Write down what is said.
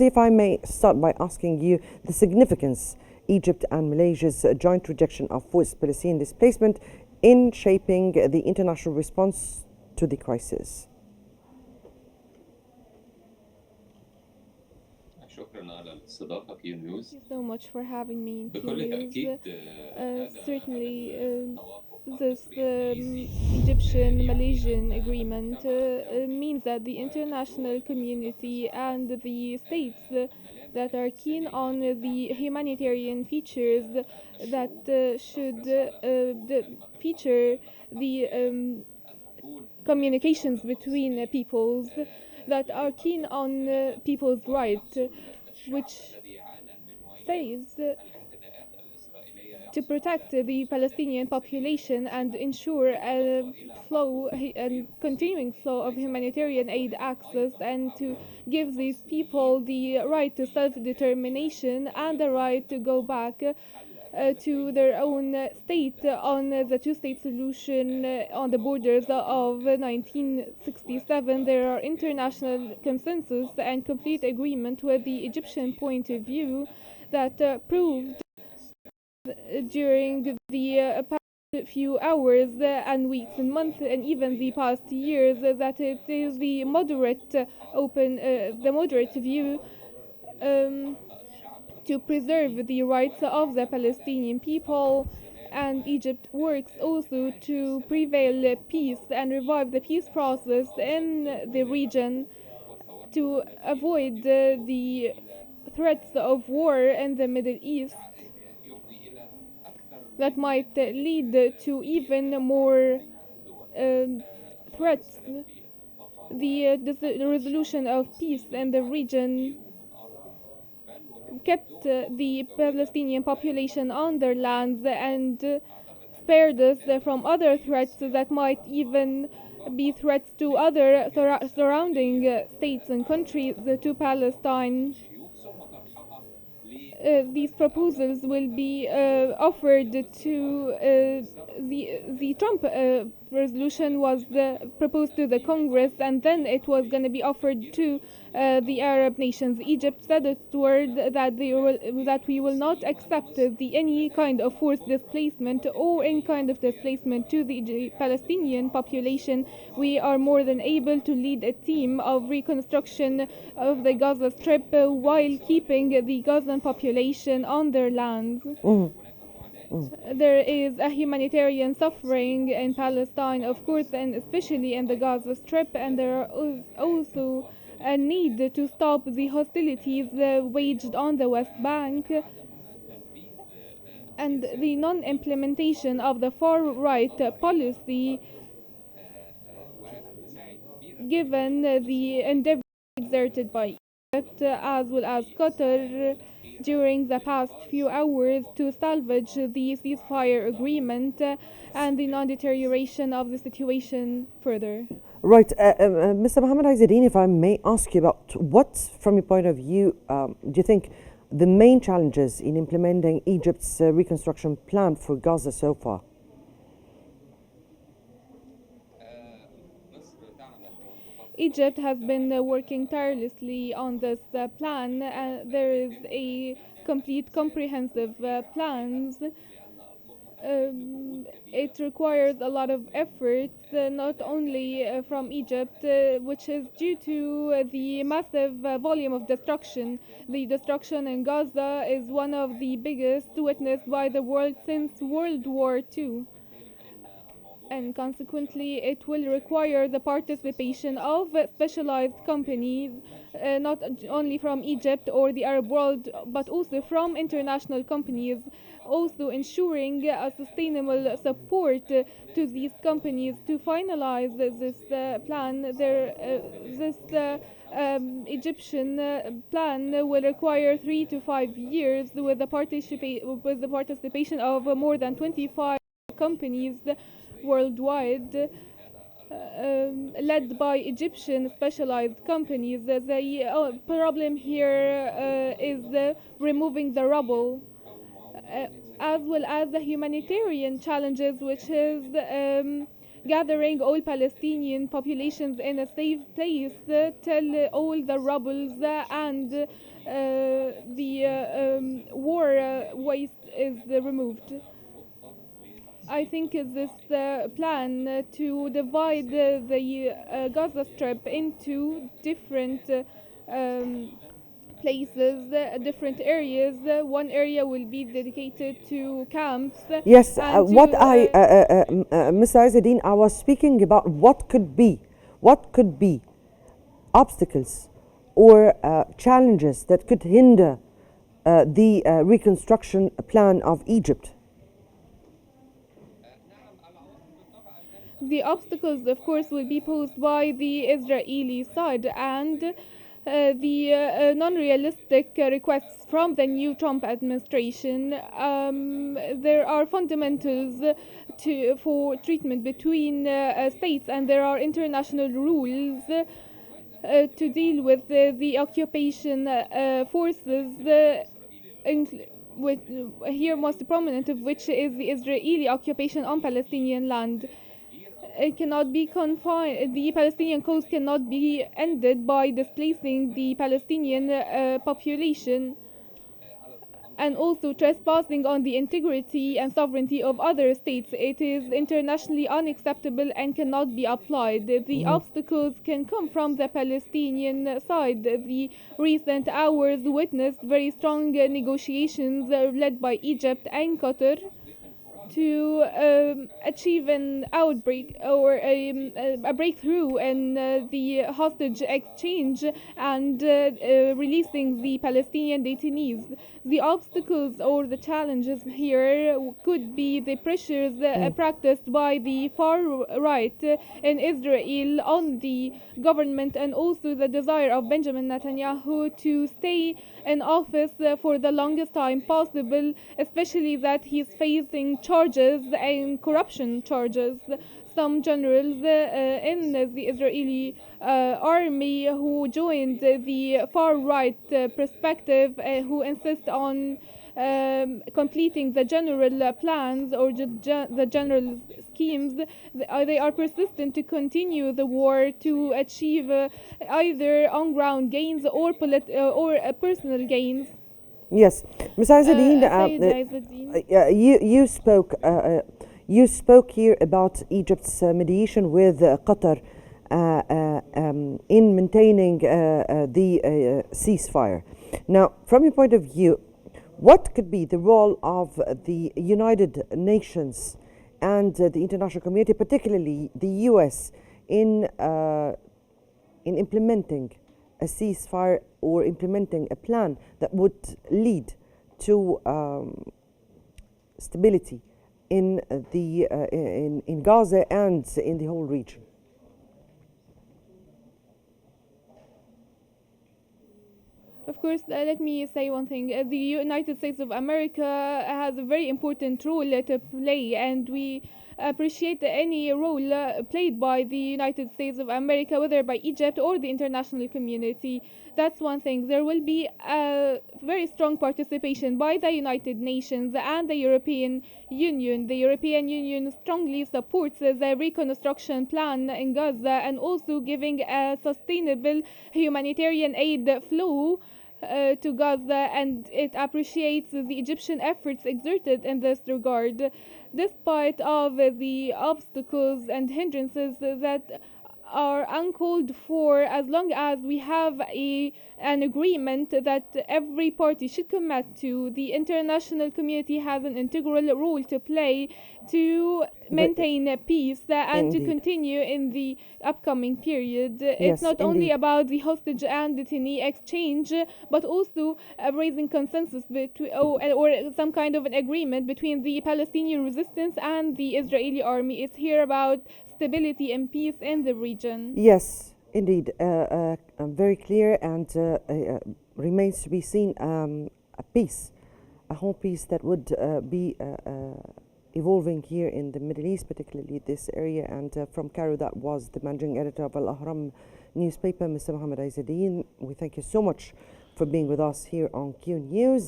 If I may start by asking you the significance Egypt and Malaysia's joint rejection of forced Palestinian displacement in shaping the international response to the crisis. Thank you so much for having me in Qnews. Certainly, this Egyptian Malaysian agreement means that the international community and the states that are keen on the humanitarian features that should feature the communications between peoples, that are keen on people's rights, which says to protect the Palestinian population and ensure a continuing flow of humanitarian aid access, and to give these people the right to self-determination and the right to go back to their own state on the two-state solution on the borders of 1967. There are international consensus and complete agreement with the Egyptian point of view that proved during the past few hours and weeks and months and even the past years that it is the moderate the moderate view um, to preserve the rights of the Palestinian people, and Egypt works also to prevail peace and revive the peace process in the region to avoid the threats of war in the Middle East that might lead to even more threats. The resolution of peace in the region kept the Palestinian population on their lands and spared us from other threats that might even be threats to other surrounding states and countries to Palestine. These proposals will be offered to the Trump resolution was proposed to the Congress, and then it was going to be offered to the Arab nations. Egypt said its word that that we will not accept any kind of forced displacement or any kind of displacement to the Palestinian population. We are more than able to lead a team of reconstruction of the Gaza Strip while keeping the Gazan population on their lands. There is a humanitarian suffering in Palestine, of course, and especially in the Gaza Strip, and there is also a need to stop the hostilities waged on the West Bank, and the non-implementation of the far-right policy, given the endeavor exerted by Egypt as well as Qatar during the past few hours to salvage the ceasefire agreement and the non-deterioration of the situation further. Right, Mr. Mohamed Zzz El-DIn, if I may ask you about what, from your point of view, do you think the main challenges in implementing Egypt's reconstruction plan for Gaza so far? Egypt has been working tirelessly on this plan. There is a complete comprehensive plans. It requires a lot of efforts, not only from Egypt, which is due to the massive volume of destruction. The destruction in Gaza is one of the biggest witnessed by the world since World War II, and consequently it will require the participation of specialized companies, not only from Egypt or the Arab world, but also from international companies, also ensuring a sustainable support to these companies to finalize this plan. This Egyptian plan will require 3 to 5 years with the participation of more than 25 companies worldwide, led by Egyptian specialized companies. The problem here is removing the rubble, as well as the humanitarian challenges, which is gathering all Palestinian populations in a safe place till all the rubbles and the war waste is removed. I think this plan to divide the Gaza Strip into different places, different areas. One area will be dedicated to camps. Yes, and what to, Mr. Zzz El-DIn, I was speaking about what could be obstacles or challenges that could hinder the reconstruction plan of Egypt. The obstacles, of course, will be posed by the Israeli side and the non-realistic requests from the new Trump administration. There are fundamentals for treatment between states, and there are international rules to deal with the occupation forces. With, here most prominent of which is the Israeli occupation on Palestinian land. It cannot be confined, the Palestinian cause cannot be ended by displacing the Palestinian population and also trespassing on the integrity and sovereignty of other states. It is internationally unacceptable and cannot be applied. The obstacles can come from the Palestinian side. The recent hours witnessed very strong negotiations led by Egypt and Qatar to achieve an outbreak or a breakthrough in the hostage exchange and releasing the Palestinian detainees. The obstacles or the challenges here could be the pressures practiced by the far right in Israel on the government and also the desire of Benjamin Netanyahu to stay in office for the longest time possible, especially that he's facing charges and corruption charges. Some generals in the Israeli army who joined the far right perspective, who insist on completing the general plans or the general schemes, they are persistent to continue the war to achieve either on-ground gains or personal gains. Yes, Mr. Zzz El-DIn, you spoke here about Egypt's mediation with Qatar in maintaining the ceasefire. Now, from your point of view, what could be the role of the United Nations and the international community, particularly the US, in implementing a ceasefire or implementing a plan that would lead to stability in in Gaza and in the whole region? Of course, let me say one thing. The United States of America has a very important role to play, and we appreciate any role played by the United States of America, whether by Egypt or the international community. That's one thing. There will be a very strong participation by the United Nations and the European Union. The European Union strongly supports the reconstruction plan in Gaza and also giving a sustainable humanitarian aid flow to Gaza, and it appreciates the Egyptian efforts exerted in this regard. Despite of the obstacles and hindrances that are uncalled for, as long as we have an agreement that every party should commit to, the international community has an integral role to play to maintain peace and to continue in the upcoming period. It's not only about the hostage and detainee exchange, but also raising consensus between, or some kind of an agreement between the Palestinian resistance and the Israeli army. It's here about stability and peace in the region. Yes, indeed. Very clear, and remains to be seen a peace, a whole peace that would be evolving here in the Middle East, particularly this area. And from Cairo, that was the managing editor of Al-Ahram newspaper, Mr. Mohamed Zzz El-DIn. We thank you so much for being with us here on Qnews.